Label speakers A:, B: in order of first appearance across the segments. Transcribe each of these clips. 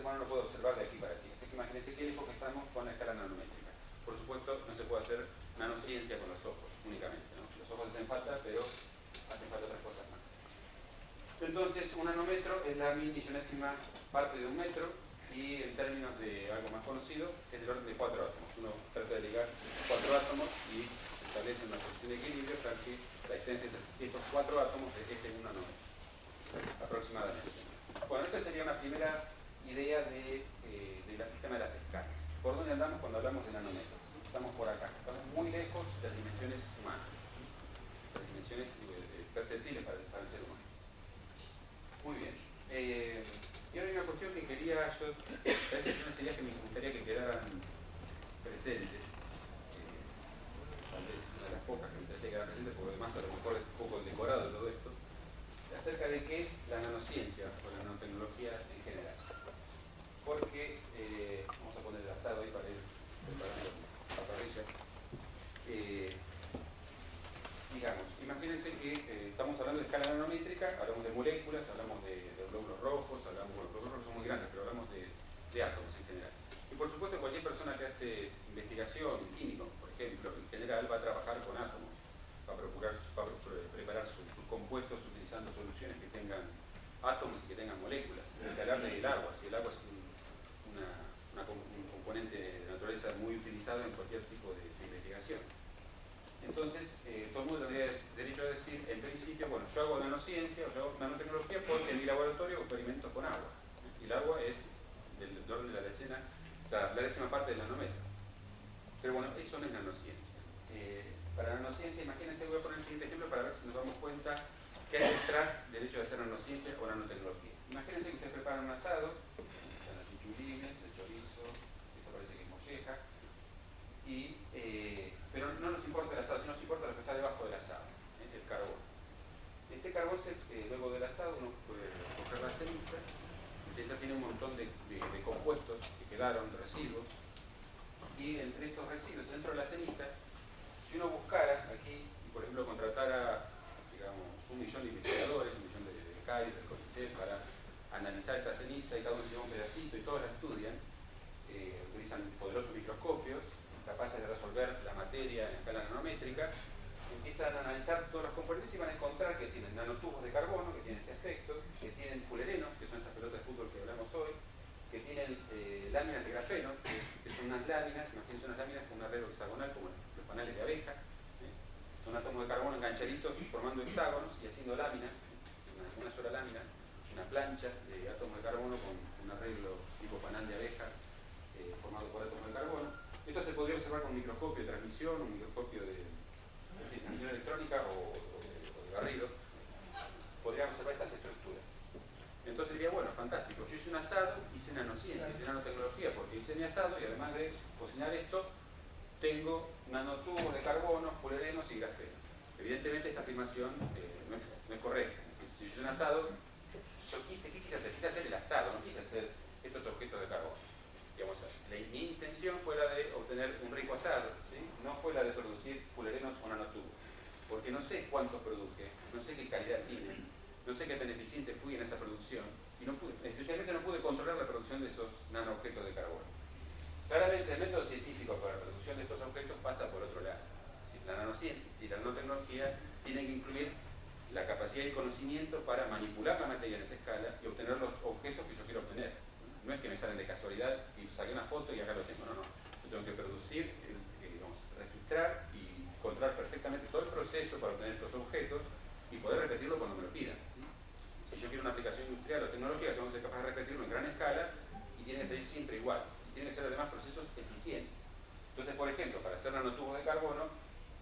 A: humano no puede observar de aquí para aquí. Así que imagínense que estamos con la escala nanométrica. Por supuesto, no se puede hacer nanociencia con los ojos únicamente, ¿no? Los ojos hacen falta, pero hacen falta otras cosas más. Entonces, un nanómetro es la 1000.000.000ª parte de un metro, y en términos de algo más conocido, es del orden de 4 átomos. Uno trata de ligar 4 átomos y se establece una posición de equilibrio para que la distancia entre estos 4 átomos es un nanómetro, aproximadamente. Bueno, esta sería una primera idea del sistema de las escalas. ¿Por dónde andamos cuando hablamos de nanómetros? Estamos por acá, estamos muy lejos de las dimensiones humanas, de las dimensiones perceptibles para el ser humano. Muy bien. Y ahora hay una cuestión que quería yo, estas son unas ideas que me gustaría que quedaran presentes, tal vez una de las pocas que me gustaría que quedaran presentes, porque además a lo mejor es un poco decorado todo esto, acerca de qué es la nanociencia o la nanotecnología en general. Porque, vamos a poner el asado ahí para ir preparando la parrilla. Digamos, imagínense que estamos hablando de escala nanométrica, hablamos de moléculas, hablamos de glóbulos rojos, hablamos, bueno, los glóbulos rojos son muy grandes, pero hablamos de átomos en general. Y por supuesto, cualquier persona que hace investigación, químico, por ejemplo, en general va a trabajar con átomos, va a preparar sus compuestos utilizando soluciones que tengan átomos y que tengan moléculas. Hay que hablar del agua, si el agua es un componente de naturaleza muy utilizado en cualquier tipo de investigación. Entonces, todo el mundo tendría derecho a decir, en principio, bueno, yo hago nanociencia o yo hago nanotecnología porque en mi laboratorio experimento con agua. Y el agua es del orden de la décima parte del nanómetro. Pero bueno, eso no es nanociencia. Para nanociencia, imagínense, voy a poner el siguiente ejemplo para ver si nos damos cuenta qué hay detrás del hecho de hacer nanociencia o nanotecnología. Imagínense que ustedes preparan un asado, están las chichulines, el chorizo, esto parece que es molleja, pero no nos importa el asado, sino nos importa lo que está debajo del asado, el carbón. Este carbón, luego del asado, uno puede coger la ceniza, la ceniza tiene un montón de compuestos que quedaron, de residuos, y entre esos residuos, dentro de la ceniza, si uno buscara aquí, y por ejemplo contratara, digamos, 1 millón de investigadores, 1 millón de becarios, del CONICET, para analizar esta ceniza, y cada uno se lleva un pedacito, y todos la estudian, utilizan poderosos microscopios, capaces de resolver la materia en escala nanométrica, empiezan a analizar todos los componentes y van a encontrar que tienen nanotubos de carbono, que tienen este aspecto, que tienen fulerenos, que son estas pelotas de fútbol que hablamos hoy, que tienen láminas de grafeno, que son unas láminas, imagínense unas láminas con un arreglo hexagonal como los panales de abeja, son átomos de carbono enganchaditos formando hexágonos y haciendo láminas, una sola lámina, una plancha de átomos de carbono con un arreglo tipo panal de abeja, formado por átomos de carbono. Esto se podría observar con un microscopio de transmisión, un microscopio de transmisión electrónica o de barrido. Podríamos observar estas estructuras. Entonces diría, bueno, fantástico, yo hice un asado, hice nanociencia, hice nanotecnología, porque hice mi asado y además de cocinar esto, tengo nanotubos de carbono, fulerenos y grafeno. Evidentemente esta afirmación no es correcta. Si yo hice un asado, ¿qué quise hacer? Quise hacer el asado, no quise hacer estos objetos de carbono. Digamos, mi intención fue la de obtener un rico asado, ¿sí? No fue la de producir fulerenos o nanotubos, porque no sé cuántos produje, no sé qué calidad tienen, no sé qué beneficiente fui en esa producción, y esencialmente no pude controlar la producción de esos nanoobjetos de carbono. Claramente el método científico para la producción de estos objetos pasa por otro lado. La nanociencia y la nanotecnología tienen que incluir la capacidad y conocimiento para manipular la materia en esa escala y obtener los objetos que yo quiero obtener. No es que me salen de casualidad y saqué una foto y acá lo tengo, no. Yo tengo que producir, registrar y controlar perfectamente todo el proceso para obtener estos objetos y poder repetirlo cuando me lo pidan. Si yo quiero una aplicación industrial o tecnológica, tengo que ser capaz de repetirlo en gran escala y tiene que salir siempre igual. Y tiene que ser además procesos eficientes. Entonces, por ejemplo, para hacer nanotubos de carbono,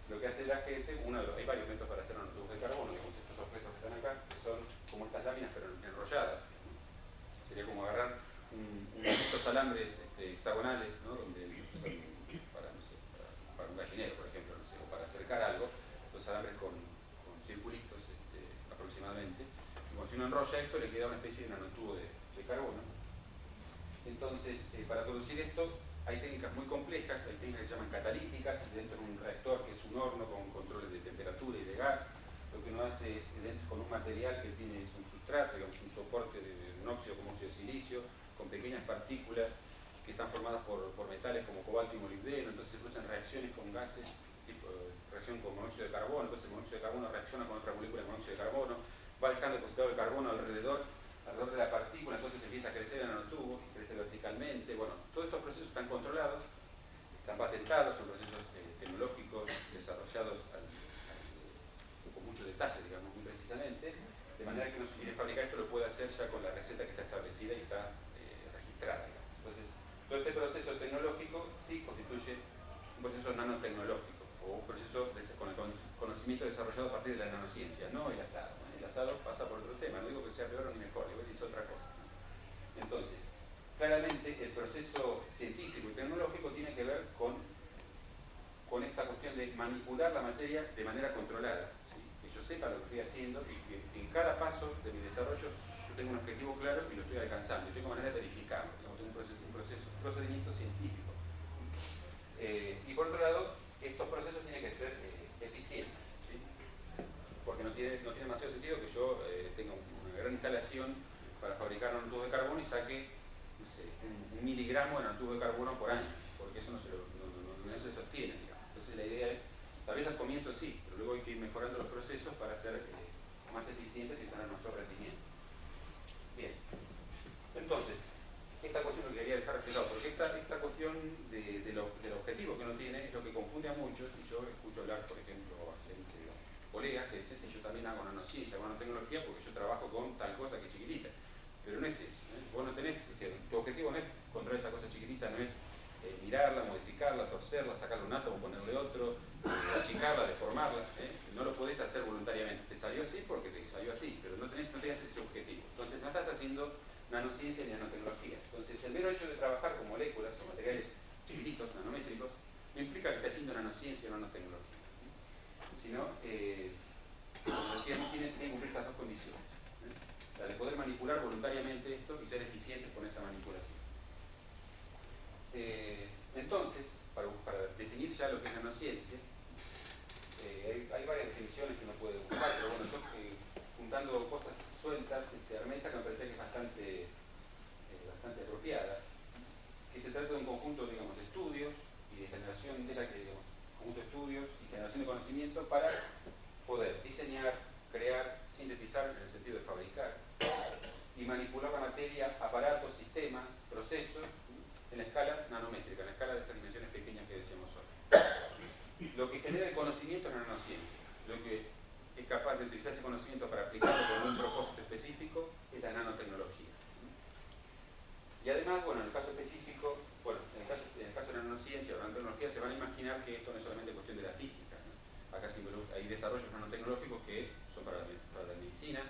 A: lo que hace la gente, hay varios métodos para hacer nanotubos de carbono, digamos, estos objetos que están acá, que son como estas láminas pero enrolladas. Sería como agarrar estos alambres hexagonales, ¿no? Donde se usan para un gallinero, por ejemplo, no sé, o para acercar algo, los alambres con circulitos aproximadamente. Y cuando si uno enrolla esto, le queda una especie de nanotubo de carbono. Entonces, para producir esto, hay técnicas muy complejas, hay técnicas que se llaman catalíticas, dentro de un reactor que es un horno con controles de temperatura y de gas. Lo que uno hace es, con un material que tiene un sustrato, digamos, un soporte de un óxido como óxido de silicio, con pequeñas pequeñas partículas que están formadas por metales como cobalto y molibdeno, entonces se producen reacciones con gases, tipo reacción con monóxido de carbono, entonces el monóxido de carbono reacciona con otra molécula de monóxido de carbono, va dejando depositado el carbono alrededor de la partícula, entonces empieza a crecer el nanotubo, crece verticalmente. Bueno, todos estos procesos están controlados, están patentados, son procesos tecnológicos desarrollados con mucho detalle, digamos, muy precisamente, de manera que uno si quiere fabricar esto lo puede hacer ya con la receta que está establecida y está registrada, digamos. Entonces, todo este proceso tecnológico sí constituye un proceso nanotecnológico o un proceso con el conocimiento desarrollado a partir de la nanociencia, no el azar. El azar pasa por otro tema, no digo que sea peor ni mejor, digo que es otra cosa. Entonces, claramente el proceso científico y tecnológico tiene que ver con esta cuestión de manipular la materia de manera controlada, ¿sí? Que yo sepa lo que estoy haciendo y que en cada paso de mi desarrollo yo tengo un objetivo claro y lo estoy alcanzando, y tengo manera de verificarlo, tengo un procedimiento científico. Y por otro lado, estos procesos tienen que ser eficientes, ¿sí? Porque no tiene demasiado sentido que yo tenga una gran instalación para fabricar nanotubos de carbono y saque, no sé, un miligramo de nanotubos de carbono por año, porque eso no se sostiene, digamos. Entonces la idea es, tal vez al comienzo sí, pero luego hay que ir mejorando los procesos para ser más eficientes y tener mayor rendimiento. Bien, entonces, esta cuestión que quería dejar reflejado, porque esta cuestión del objetivo que uno tiene es lo que confunde a muchos, y yo escucho hablar, por ejemplo, a gente, colegas que dicen, sí, yo también hago nanociencia, hago nanotecnología porque yo trabajo con tal cosa que es chiquitita, pero no es eso, ¿eh? Vos no tenés, tu objetivo no es controlar esa cosa chiquitita, no es mirarla, modificarla, torcerla, sacarle un átomo, ponerle otro, achicarla, deformarla, no lo podés hacer voluntariamente, te salió así porque te salió así, pero no tenés ese objetivo, entonces no estás haciendo nanociencia ni nanotecnología. Entonces, el mero hecho de trabajar con moléculas o materiales chiquititos, nanométricos, no implica que esté haciendo nanociencia o nanotecnología, sino, como decía, tiene que cumplir estas dos condiciones. La de poder manipular voluntariamente esto y ser eficientes con esa manipulación. Entonces, para definir ya lo que es nanociencia, hay varias definiciones que uno puede buscar, pero bueno, yo juntando cosas sueltas, armé esta que me parece que es bastante apropiada, que se trata de un conjunto, digamos, de estudios y de generación, conjunto de estudios y generación de conocimiento para poder diseñar, crear, sintetizar en el sentido de fabricar y manipular la materia, aparatos, sistemas, procesos en la escala nanométrica, en la escala de estas dimensiones pequeñas que decíamos hoy. Lo que genera el conocimiento es la nanociencia, lo que es capaz de utilizar ese conocimiento para aplicarlo con un propósito específico es la nanotecnología. Y además, bueno, en el caso específico, bueno, en el caso de la nanociencia o la nanotecnología se van a imaginar que esto no es solamente cuestión de la física, ¿no? Acá hay desarrollos nanotecnológicos que son para la medicina,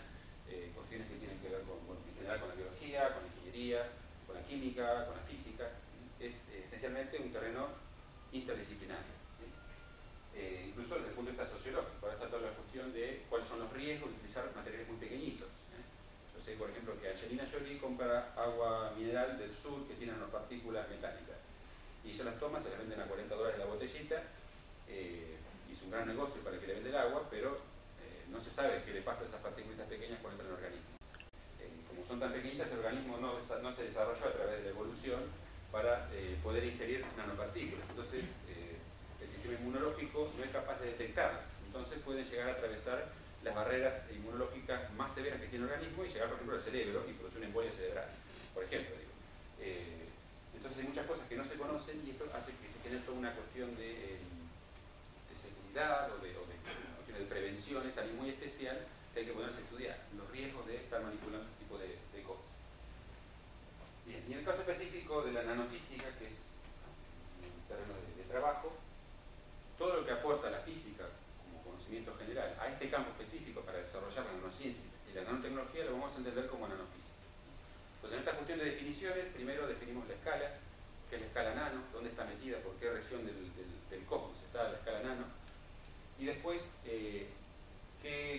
A: cuestiones que tienen que ver con, bueno, en general con la biología, con la ingeniería, con la química, con la física. Es esencialmente un terreno interdisciplinario, ¿sí? Incluso desde el punto de vista sociológico. Ahora está toda la cuestión de cuáles son los riesgos de utilizar materiales muy pequeñitos. Yo sé, por ejemplo, que Angelina Jolie compra agua mineral del sur que tiene nanopartículas metálicas. Y ella las toma, se las venden a $40 la botellita, y es un gran negocio para el que le vende el agua, pero no se sabe qué le pasa a esas partículas pequeñas cuando entran en el organismo. Como son tan pequeñitas, el organismo no se desarrolló a través de la evolución para poder ingerir nanopartículas. Entonces, el sistema inmunológico no es capaz de detectarlas. Entonces pueden llegar a atravesar las barreras inmunológicas más severas que tiene el organismo y llegar, por ejemplo, al cerebro y producir una embolia cerebral, por ejemplo. Digo. Entonces hay muchas cosas que no se conocen y esto hace que se genere toda una cuestión de seguridad o de prevención, también muy especial, que hay que ponerse a estudiar los riesgos de estar manipulando este tipo de cosas. Bien, y en el caso específico de la nanofísica, que es un terreno de trabajo, todo lo que aporta la física como conocimiento general a este campo específico para desarrollar la nanociencia y la nanotecnología lo vamos a entender como nanofísica. Entonces, en esta cuestión de definiciones, primero definimos la escala, que es la escala nano, dónde está metida, por qué región del cosmos está la escala nano, y después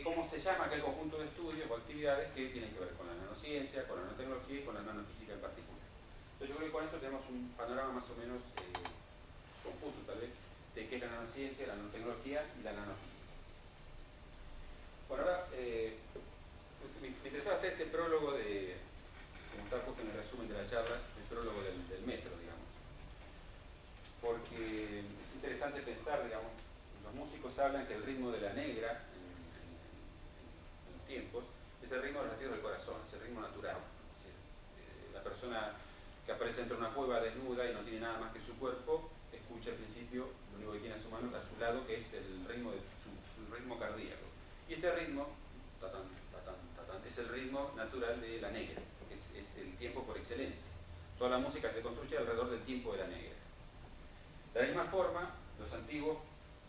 A: cómo se llama aquel conjunto de estudios o actividades que tienen que ver con la nanociencia, con la nanotecnología y con la nanofísica en particular. Entonces yo creo que con esto tenemos un panorama más o menos confuso tal vez, de qué es la nanociencia, la nanotecnología y la nanofísica. Bueno, ahora me interesaba hacer este prólogo como está puesto en el resumen de la charla, el interesante pensar, digamos, los músicos hablan que el ritmo de la negra en los tiempos es el ritmo relativo del corazón, es el ritmo natural. Es decir, la persona que aparece dentro de una cueva desnuda y no tiene nada más que su cuerpo, escucha al principio lo único que tiene a su mano, a su lado, que es el ritmo de su ritmo cardíaco. Y ese ritmo, tatán, tatán, tatán, es el ritmo natural de la negra, es el tiempo por excelencia. Toda la música se construye alrededor del tiempo de la negra. De la misma forma, los antiguos,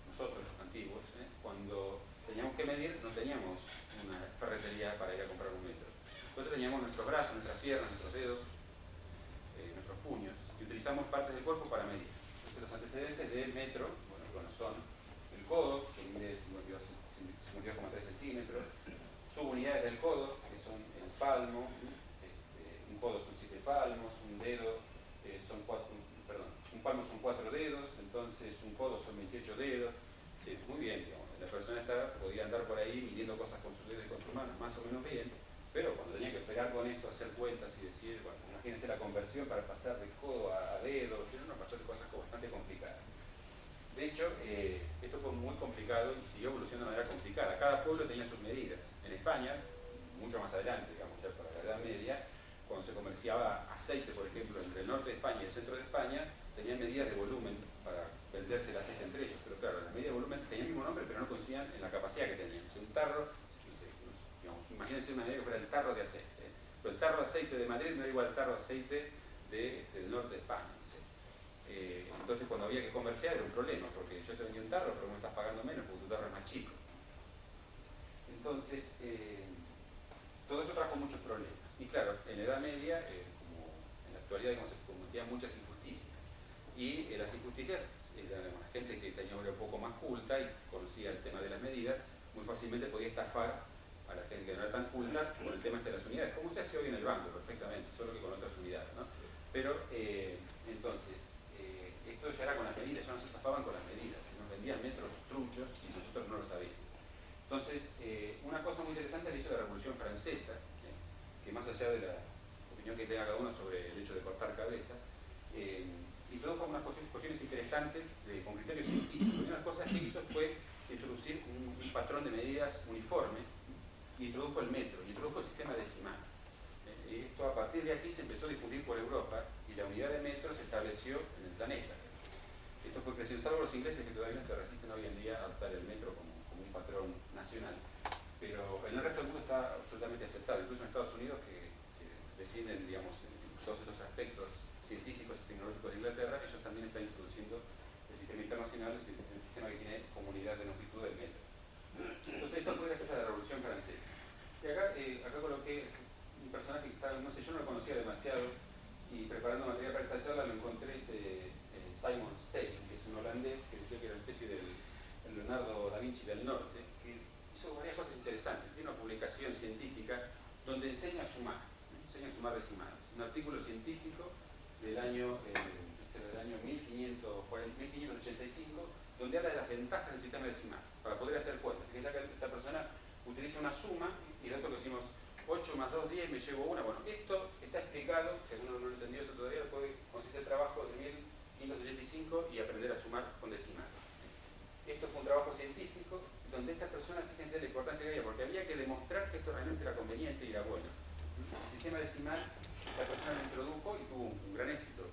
A: nosotros antiguos, cuando teníamos que medir, no teníamos una ferretería para ir a comprar un metro. Entonces teníamos nuestros brazos, nuestras piernas, nuestros dedos, nuestros puños, y utilizamos partes del cuerpo para medir. Entonces los antecedentes del metro, bueno, son el codo, que mide 52,3 centímetros, subunidades del codo, que son el palmo, un codo son 7 palmos, un dedo son 4, perdón, un palmo son 4 dedos, entonces un codo son 28 dedos. Sí, muy bien, digamos, la persona podía andar por ahí midiendo cosas con su dedo y con su mano, más o menos bien, pero cuando tenía que esperar con esto, hacer cuentas y decir, bueno, imagínense la conversión para pasar de codo a dedo, tiene una pasó de cosas bastante complicadas. De hecho, esto fue muy complicado y siguió evolucionando de manera complicada. Cada pueblo tenía sus medidas. En España, mucho más adelante, digamos, ya para la Edad Media, cuando se comerciaba aceite, por ejemplo, entre el norte de España y el centro de España, tenían medidas de volumen para venderse el aceite entre ellos. Pero claro, las medidas de volumen tenían el mismo nombre, pero no coincidían en la capacidad que tenían. O sea, un tarro, digamos, imagínense una medida que fuera el tarro de aceite. Pero el tarro de aceite de Madrid no era igual al tarro de aceite del norte de España. Entonces cuando había que comerciar era un problema, porque yo te vendí un tarro, pero me estás pagando menos porque tu tarro es más chico. Entonces, todo eso trajo muchos problemas. Y claro, en la Edad Media, como en la actualidad, digamos, se cometían muchas injusticias. Y las injusticias, la gente que tenía una un poco más culta y conocía el tema de las medidas, muy fácilmente podía estafar a la gente que no era tan culta con el tema de las unidades, como se hace hoy en el banco perfectamente, solo que con otras unidades, ¿no? Pero, entonces, esto ya era con las medidas, ya nos estafaban con las medidas, nos vendían metros truchos y nosotros no lo sabíamos. Entonces, una cosa muy interesante es el hecho de la Revolución Francesa, que más allá de la opinión que tenga cada uno sobre el hecho de cortar cabezas, introdujo unas cuestiones interesantes con criterios científicos. Una de las cosas que hizo fue introducir un patrón de medidas uniforme, y introdujo el metro, y introdujo el sistema decimal. Esto a partir de aquí se empezó a difundir por Europa, y la unidad de metro se estableció en el planeta. Esto fue creciendo, salvo los ingleses que todavía se resisten hoy en día a adoptar el metro como un patrón nacional. Pero en el resto del mundo está absolutamente aceptado, incluso en Estados Unidos, que deciden, digamos, todos estos aspectos científicos y tecnológicos de Inglaterra, ellos también están introduciendo el sistema internacional, el sistema que tiene comunidad de longitud del metro. Entonces esto fue gracias a la Revolución Francesa. Y acá coloqué un personaje que está, no sé, yo no lo conocía demasiado, y preparando material para esta charla lo encontré, Simon Stein, que es un holandés que decía que era una especie del Leonardo da Vinci del norte, que hizo varias cosas interesantes. Tiene una publicación científica donde enseña a sumar decimales. Un artículo científico del año 1585, donde habla de las ventajas del sistema decimal, para poder hacer cuentas. Fíjense que esta persona utiliza una suma, y nosotros que decimos 8 más 2, 10, me llevo una. Bueno, esto está explicado, si alguno no lo entendió eso todavía, consiste el trabajo de 1585 y aprender a sumar con decimales. Esto fue un trabajo científico donde estas personas, fíjense la importancia que había, porque había que demostrar que esto realmente era conveniente y era bueno. El sistema decimal, la persona lo introdujo y tuvo un gran éxito.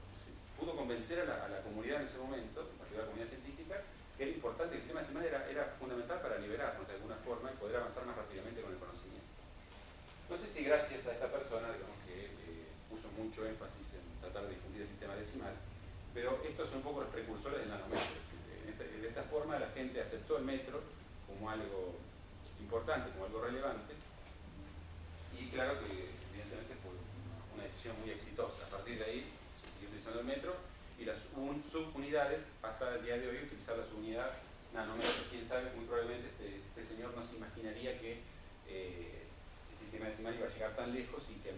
A: Pudo convencer a la comunidad en ese momento, en particular la comunidad científica, que era importante, que el sistema decimal era fundamental para liberarnos de alguna forma y poder avanzar más rápidamente con el conocimiento. No sé si gracias a esta persona, digamos, que puso mucho énfasis en tratar de difundir el sistema decimal, pero estos son un poco los precursores del nanómetro. De esta forma la gente aceptó el metro como algo importante, como algo relevante, y claro que evidentemente fue una decisión muy exitosa. A partir de ahí se siguió utilizando el metro, y las subunidades, hasta el día de hoy, utilizar la subunidad nanómetro. Quién sabe, muy probablemente este señor no se imaginaría que el sistema decimal iba a llegar tan lejos y que